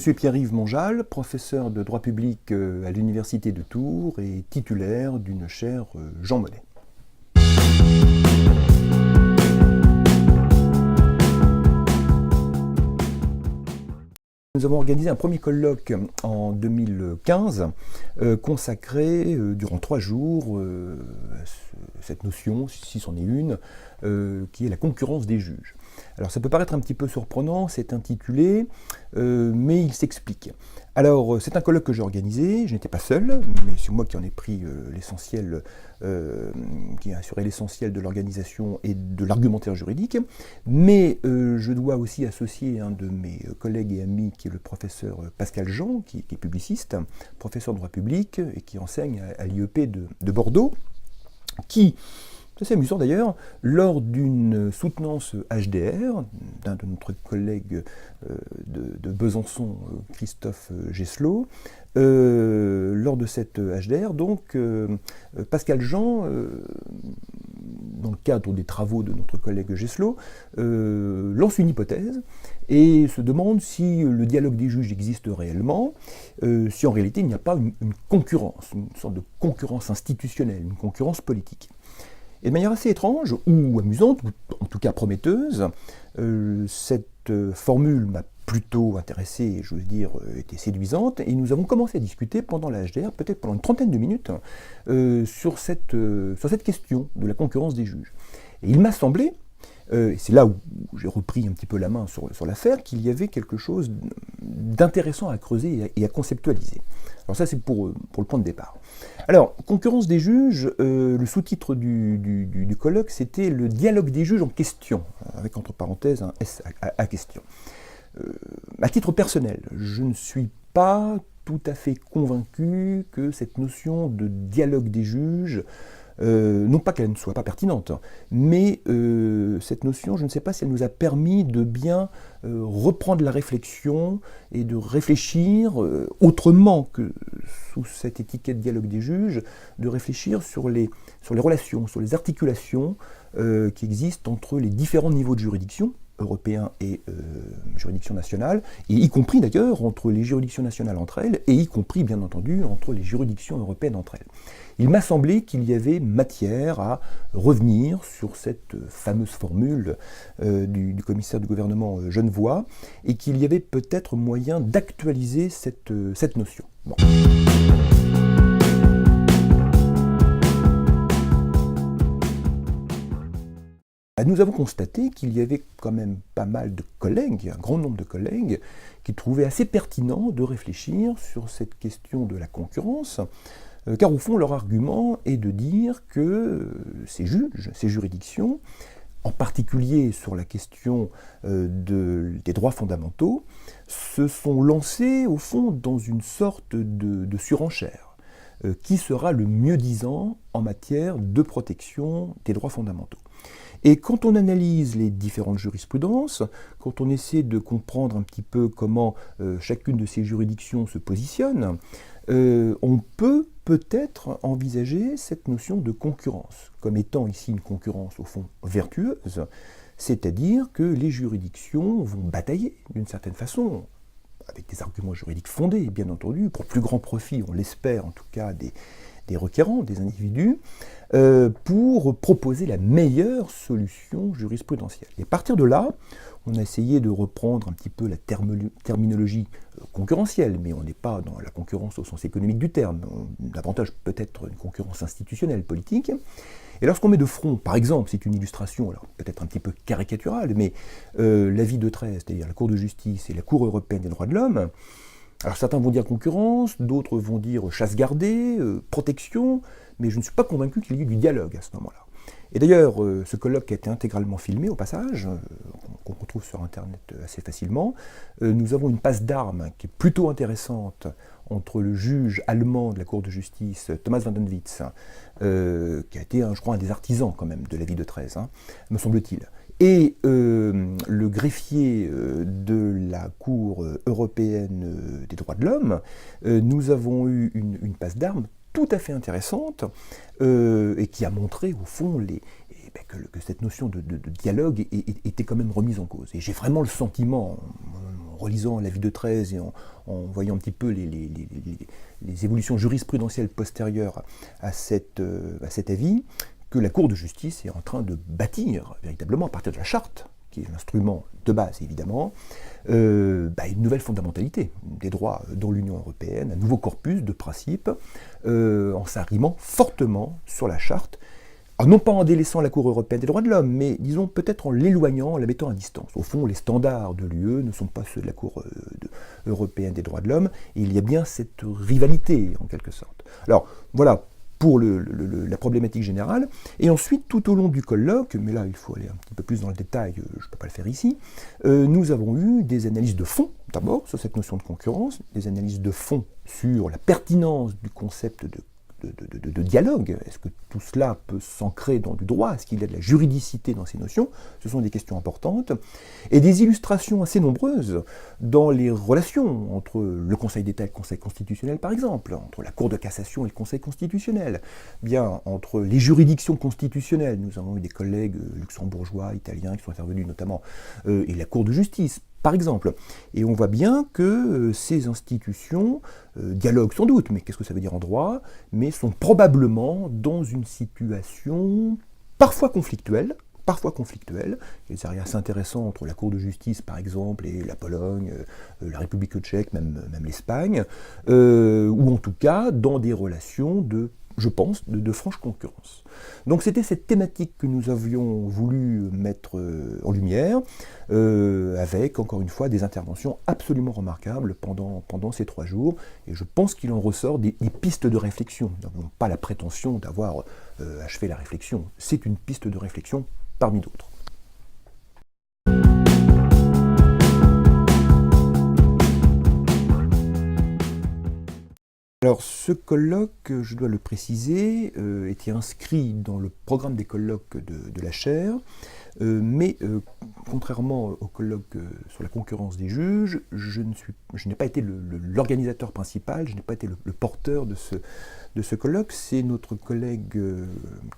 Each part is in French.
suis Pierre-Yves Monjal, professeur de droit public à l'Université de Tours et titulaire d'une chaire Jean Monnet. Nous avons organisé un premier colloque en 2015 consacré durant 3 jours à cette notion, si c'en est une, qui est la concurrence des juges. Alors ça peut paraître un petit peu surprenant, c'est intitulé, mais il s'explique. Alors c'est un colloque que j'ai organisé, je n'étais pas seul, mais c'est moi qui en ai pris l'essentiel, qui a assuré l'essentiel de l'organisation et de l'argumentaire juridique, mais je dois aussi associer un de mes collègues et amis qui est le professeur Pascal Jean, qui est publiciste, professeur de droit public et qui enseigne à l'IEP de Bordeaux, qui, c'est assez amusant d'ailleurs, lors d'une soutenance HDR d'un de notre collègue de Besançon, Christophe Gesselot, lors de cette HDR, donc, Pascal Jean, dans le cadre des travaux de notre collègue Gesselot, lance une hypothèse et se demande si le dialogue des juges existe réellement, si en réalité il n'y a pas une concurrence, une sorte de concurrence institutionnelle, une concurrence politique. Et de manière assez étrange, ou amusante, ou en tout cas prometteuse, cette formule m'a plutôt intéressé, je veux dire, était séduisante, et nous avons commencé à discuter pendant la HDR, peut-être pendant une trentaine de minutes, sur cette question de la concurrence des juges. Et il m'a semblé, et c'est là où j'ai repris un petit peu la main sur l'affaire, qu'il y avait quelque chose d'intéressant à creuser et à conceptualiser. Alors ça, c'est pour le point de départ. Alors, concurrence des juges, le sous-titre du colloque, c'était le dialogue des juges en question, avec entre parenthèses un S à question. À titre personnel, je ne suis pas tout à fait convaincu que cette notion de dialogue des juges, non pas qu'elle ne soit pas pertinente, mais cette notion, je ne sais pas si elle nous a permis de bien reprendre la réflexion et de réfléchir autrement que sous cette étiquette dialogue des juges, de réfléchir sur les relations, sur les articulations qui existent entre les différents niveaux de juridiction, européen et juridiction nationale, et y compris d'ailleurs entre les juridictions nationales entre elles, et y compris bien entendu entre les juridictions européennes entre elles. Il m'a semblé qu'il y avait matière à revenir sur cette fameuse formule du commissaire du gouvernement Genevoix, et qu'il y avait peut-être moyen d'actualiser cette notion. Bon. Nous avons constaté qu'il y avait quand même pas mal de collègues, un grand nombre de collègues, qui trouvaient assez pertinent de réfléchir sur cette question de la concurrence, car au fond leur argument est de dire que ces juges, ces juridictions, en particulier sur la question des droits fondamentaux, se sont lancés au fond dans une sorte de surenchère. Qui sera le mieux-disant en matière de protection des droits fondamentaux. Et quand on analyse les différentes jurisprudences, quand on essaie de comprendre un petit peu comment chacune de ces juridictions se positionne, on peut peut-être envisager cette notion de concurrence comme étant ici une concurrence au fond vertueuse, c'est-à-dire que les juridictions vont batailler d'une certaine façon, avec des arguments juridiques fondés, bien entendu, pour plus grand profit, on l'espère en tout cas, des requérants, des individus, pour proposer la meilleure solution jurisprudentielle. Et à partir de là, on a essayé de reprendre un petit peu la terminologie concurrentielle, mais on n'est pas dans la concurrence au sens économique du terme, davantage peut-être une concurrence institutionnelle, politique. Et lorsqu'on met de front, par exemple, c'est une illustration, alors peut-être un petit peu caricaturale, mais l'avis de 13, c'est-à-dire la Cour de justice et la Cour européenne des droits de l'homme, alors certains vont dire concurrence, d'autres vont dire chasse gardée, protection, mais je ne suis pas convaincu qu'il y ait du dialogue à ce moment-là. Et d'ailleurs, ce colloque a été intégralement filmé au passage, qu'on retrouve sur Internet assez facilement. Nous avons une passe d'armes qui est plutôt intéressante entre le juge allemand de la Cour de justice, Thomas van den Witz, qui a été, je crois, un des artisans quand même de l'avis de 13, me semble-t-il, et le greffier de la Cour européenne des droits de l'homme. Nous avons eu une passe d'armes tout à fait intéressante et qui a montré au fond que cette notion de dialogue était quand même remise en cause. Et j'ai vraiment le sentiment, en relisant La Vie de Thérèse et en voyant un petit peu les évolutions jurisprudentielles postérieures à cet avis, que la Cour de justice est en train de bâtir véritablement, à partir de la charte, qui est l'instrument de base évidemment, une nouvelle fondamentalité des droits dans l'Union européenne, un nouveau corpus de principes, en s'arrimant fortement sur la charte, non pas en délaissant la Cour européenne des droits de l'homme, mais disons peut-être en l'éloignant, en la mettant à distance. Au fond, les standards de l'UE ne sont pas ceux de la Cour européenne des droits de l'homme, et il y a bien cette rivalité, en quelque sorte. Alors, voilà pour la problématique générale, et ensuite, tout au long du colloque, mais là il faut aller un petit peu plus dans le détail, je ne peux pas le faire ici, nous avons eu des analyses de fond, d'abord, sur cette notion de concurrence, des analyses de fond sur la pertinence du concept de dialogue. Est-ce que tout cela peut s'ancrer dans du droit? Est-ce qu'il y a de la juridicité dans ces notions? Ce sont des questions importantes. Et des illustrations assez nombreuses dans les relations entre le Conseil d'État et le Conseil constitutionnel, par exemple, entre la Cour de cassation et le Conseil constitutionnel, bien entre les juridictions constitutionnelles. Nous avons eu des collègues luxembourgeois, italiens qui sont intervenus notamment, et la Cour de justice, par exemple. Et on voit bien que ces institutions dialoguent sans doute, mais qu'est-ce que ça veut dire en droit? Mais sont probablement dans une situation parfois conflictuelle. Il y a des areas assez intéressants entre la Cour de justice, par exemple, et la Pologne, la République tchèque, même l'Espagne, ou en tout cas dans des relations je pense, de franche concurrence. Donc c'était cette thématique que nous avions voulu mettre en lumière, avec, encore une fois, des interventions absolument remarquables pendant ces 3 jours, et je pense qu'il en ressort des pistes de réflexion. Nous n'avons pas la prétention d'avoir achevé la réflexion, c'est une piste de réflexion parmi d'autres. Alors ce colloque, je dois le préciser, était inscrit dans le programme des colloques de la chaire, mais contrairement au colloque sur la concurrence des juges, je n'ai pas été l'organisateur principal, je n'ai pas été le porteur de ce colloque. C'est notre collègue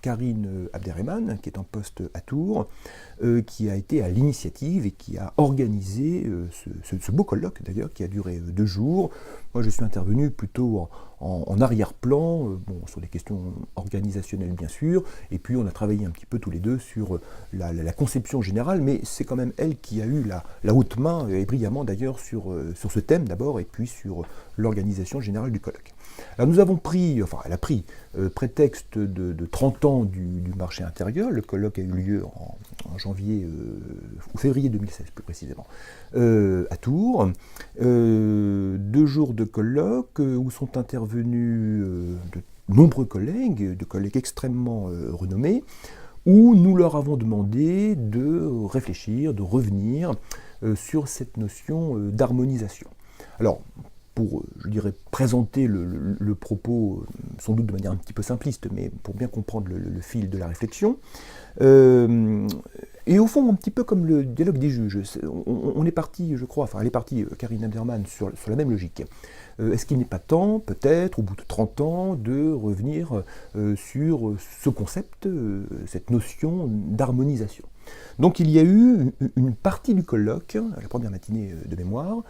Karine Abderrahmane, qui est en poste à Tours, qui a été à l'initiative et qui a organisé ce beau colloque d'ailleurs, qui a duré 2 jours. Moi je suis intervenu plutôt en arrière-plan, sur des questions organisationnelles bien sûr, et puis on a travaillé un petit peu tous les deux sur la conception générale, mais c'est quand même elle qui a eu la haute main, et brillamment d'ailleurs, sur ce thème d'abord, et puis sur l'organisation générale du colloque. Alors nous avons elle a pris prétexte de 30 ans du marché intérieur. Le colloque a eu lieu en janvier ou février 2016 plus précisément, à Tours. 2 jours de colloque où sont intervenus de nombreux collègues, de collègues extrêmement renommés, où nous leur avons demandé de réfléchir, de revenir sur cette notion d'harmonisation. Alors, pour, je dirais, présenter le propos, sans doute de manière un petit peu simpliste, mais pour bien comprendre le fil de la réflexion, et au fond, un petit peu comme le dialogue des juges, on est parti, je crois, elle est partie, Karine Abderrahmane, sur la même logique. Est-ce qu'il n'est pas temps, peut-être, au bout de 30 ans, de revenir sur ce concept, cette notion d'harmonisation? Donc il y a eu une partie du colloque, la première matinée de mémoire,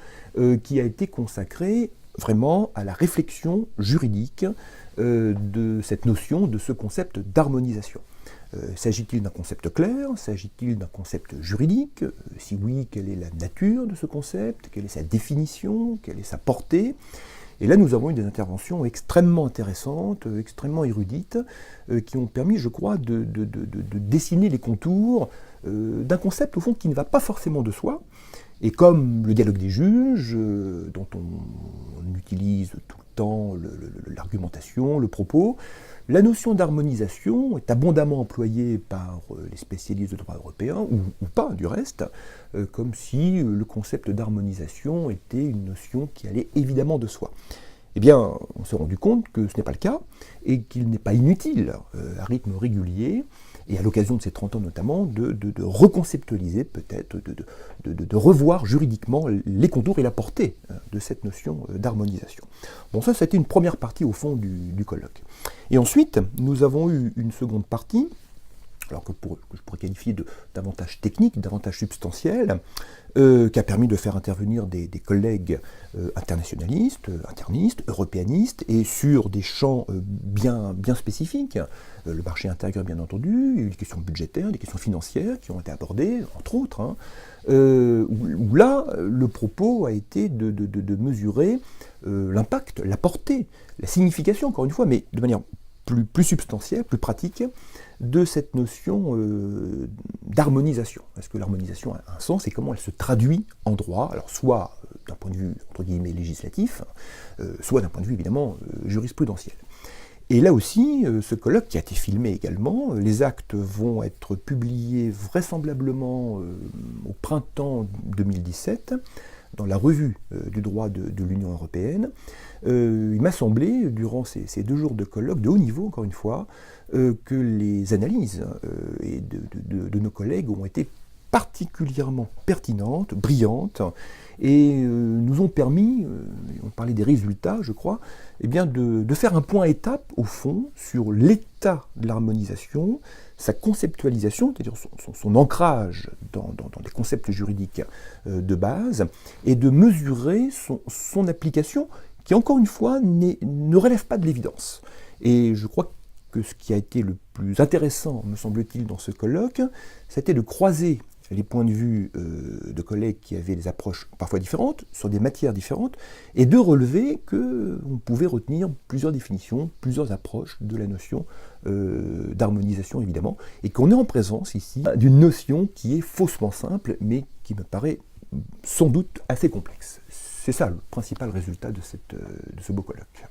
qui a été consacrée vraiment à la réflexion juridique de cette notion, de ce concept d'harmonisation. S'agit-il d'un concept clair? S'agit-il d'un concept juridique? Si oui, quelle est la nature de ce concept? Quelle est sa définition? Quelle est sa portée? Et là, nous avons eu des interventions extrêmement intéressantes, extrêmement érudites, qui ont permis, je crois, de dessiner les contours d'un concept, au fond, qui ne va pas forcément de soi. Et comme le dialogue des juges, dont on utilise tout le temps l'argumentation, le propos, la notion d'harmonisation est abondamment employée par les spécialistes de droit européen, ou pas du reste, comme si le concept d'harmonisation était une notion qui allait évidemment de soi. Eh bien, on s'est rendu compte que ce n'est pas le cas, et qu'il n'est pas inutile, à rythme régulier, et à l'occasion de ces 30 ans notamment, de reconceptualiser peut-être, de revoir juridiquement les contours et la portée de cette notion d'harmonisation. Bon, ça a été une première partie au fond du colloque. Et ensuite, nous avons eu une seconde partie alors que je pourrais qualifier de davantage technique, davantage substantiel, qui a permis de faire intervenir des collègues internationalistes, internistes, européanistes, et sur des champs bien spécifiques. Le marché intérieur, bien entendu, il y a eu des questions budgétaires, des questions financières qui ont été abordées, entre autres, hein, où là, le propos a été de mesurer l'impact, la portée, la signification, encore une fois, mais de manière plus substantielle, plus pratique, de cette notion d'harmonisation. Est-ce que l'harmonisation a un sens et comment elle se traduit en droit, alors soit d'un point de vue, entre guillemets, législatif, soit d'un point de vue, évidemment, jurisprudentiel. Et là aussi, ce colloque qui a été filmé également, les actes vont être publiés vraisemblablement au printemps 2017, dans la revue du droit de l'Union européenne. Il m'a semblé, durant ces 2 jours de colloque, de haut niveau encore une fois, que les analyses de nos collègues ont été particulièrement pertinentes, brillantes, et nous ont permis, on parlait des résultats, je crois, eh bien de faire un point étape, au fond, sur l'état de l'harmonisation, sa conceptualisation, c'est-à-dire son ancrage dans des concepts juridiques de base, et de mesurer son application, qui, encore une fois, ne relève pas de l'évidence. Et je crois que ce qui a été le plus intéressant, me semble-t-il, dans ce colloque, c'était de croiser les points de vue de collègues qui avaient des approches parfois différentes, sur des matières différentes, et de relever qu'on pouvait retenir plusieurs définitions, plusieurs approches de la notion d'harmonisation, évidemment, et qu'on est en présence ici d'une notion qui est faussement simple, mais qui me paraît sans doute assez complexe. C'est ça le principal résultat de ce beau colloque.